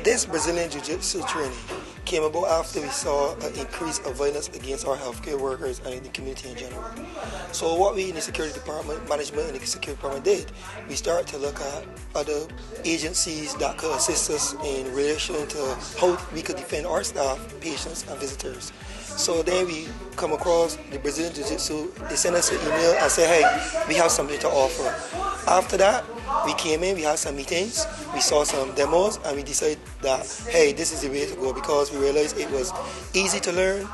This Brazilian Jiu-Jitsu training came about after we saw an increase of violence against our healthcare workers and in the community in general. So what we in the security department, management and the security department did, we started to look at other agencies that could assist us in relation to how we could defend our staff, patients and visitors. So then we come across the Brazilian Jiu-Jitsu, they sent us an email and said, hey, we have something to offer. After that, we came in, we had some meetings, we saw some demos, and we decided that, hey, this is the way to go, because we realized it was easy to learn,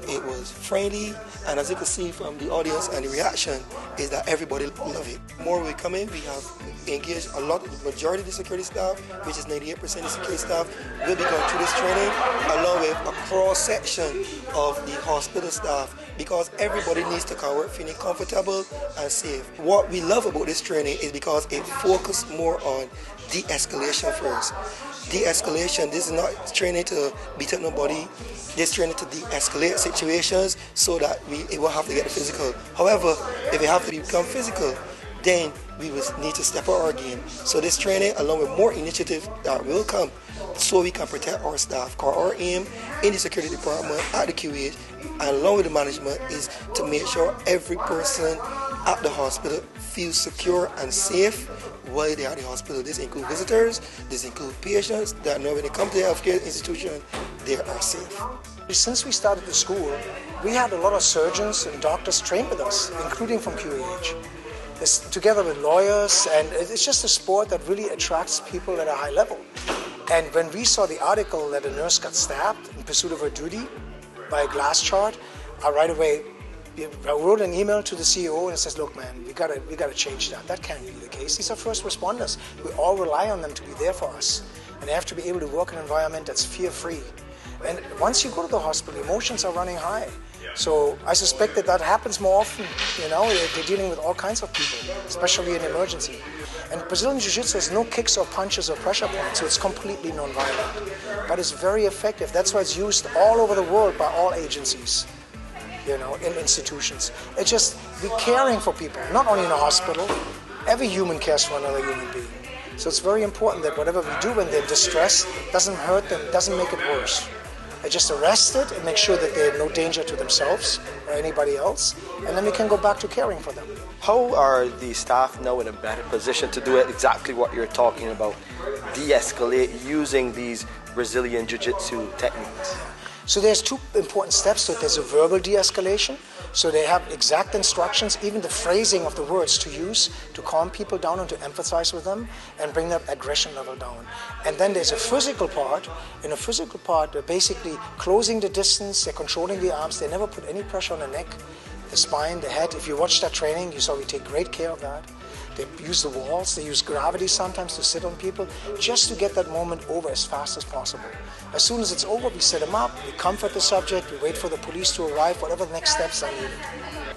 it was friendly, and as you can see from the audience and the reaction, is that everybody loved it. The more we come in, we have engaged a lot, the majority of the security staff, which is 98% of the security staff, will be going through this training, along with a cross-section of the hospital staff, because everybody needs to come work feeling comfortable and safe. What we love about this training is because it focuses more on de-escalation first. De-escalation, this is not training to beat up nobody, this training to de-escalate situations so that it won't have to get physical. However, if it have to become physical, then we will need to step up our game. So this training, along with more initiatives that will come, so we can protect our staff. Because our aim in the security department at the QH, and along with the management, is to make sure every person at the hospital feels secure and safe while they are at the hospital. This includes visitors, this includes patients that know when they come to the healthcare institution, they are safe. Since we started the school, we had a lot of surgeons and doctors trained with us, including from QAH. It's together with lawyers, and it's just a sport that really attracts people at a high level. And when we saw the article that a nurse got stabbed in pursuit of her duty by a glass shard, I right away wrote an email to the CEO and says, look man, we gotta change that. That can't be the case. These are first responders. We all rely on them to be there for us. And they have to be able to work in an environment that's fear-free. And once you go to the hospital, emotions are running high. So I suspect that happens more often. You know, they're dealing with all kinds of people, especially in emergency. And Brazilian Jiu-Jitsu has no kicks or punches or pressure points, so it's completely non-violent. But it's very effective. That's why it's used all over the world by all agencies, you know, in institutions. It's just be caring for people, not only in a hospital. Every human cares for another human being. So it's very important that whatever we do when they're in distress doesn't hurt them, doesn't make it worse. I just arrest it and make sure that they're no danger to themselves or anybody else, and then we can go back to caring for them. How are the staff now in a better position to do it exactly what you're talking about, de-escalate using these Brazilian Jiu-Jitsu techniques? So there's two important steps to it. There's a verbal de-escalation, so they have exact instructions, even the phrasing of the words to use to calm people down and to emphasize with them and bring that aggression level down. And then there's a physical part. In a physical part, they're basically closing the distance, they're controlling the arms, they never put any pressure on the neck, the spine, the head. If you watch that training, you saw we take great care of that. They use the walls, they use gravity sometimes to sit on people, just to get that moment over as fast as possible. As soon as it's over, we set them up, we comfort the subject, we wait for the police to arrive, whatever the next steps are needed.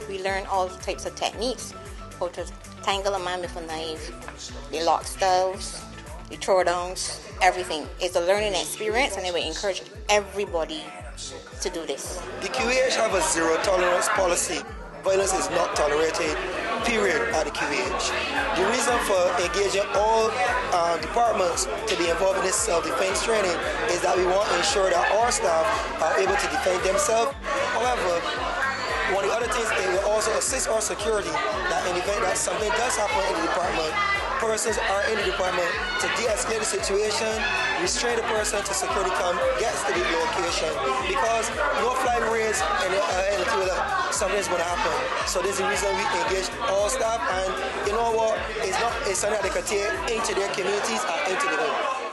We learn all types of techniques, how to tangle a man with a knife, the lock styles, the throwdowns, everything. It's a learning experience, and I would encourage everybody to do this. The QH have a zero tolerance policy. Violence is not tolerated, period, at the QH. The reason for engaging all departments to be involved in this self-defense training is that we want to ensure that our staff are able to defend themselves. However, one of the other things, it will also assist our security that in the event that something does happen in the department, persons are in the department to de-escalate the situation, restrain the person to security come, gets to the location, because no flying raids in the trailer, something's going to happen. So this is the reason we engage all staff, and you know what, it's something that they can take into their communities and into the home.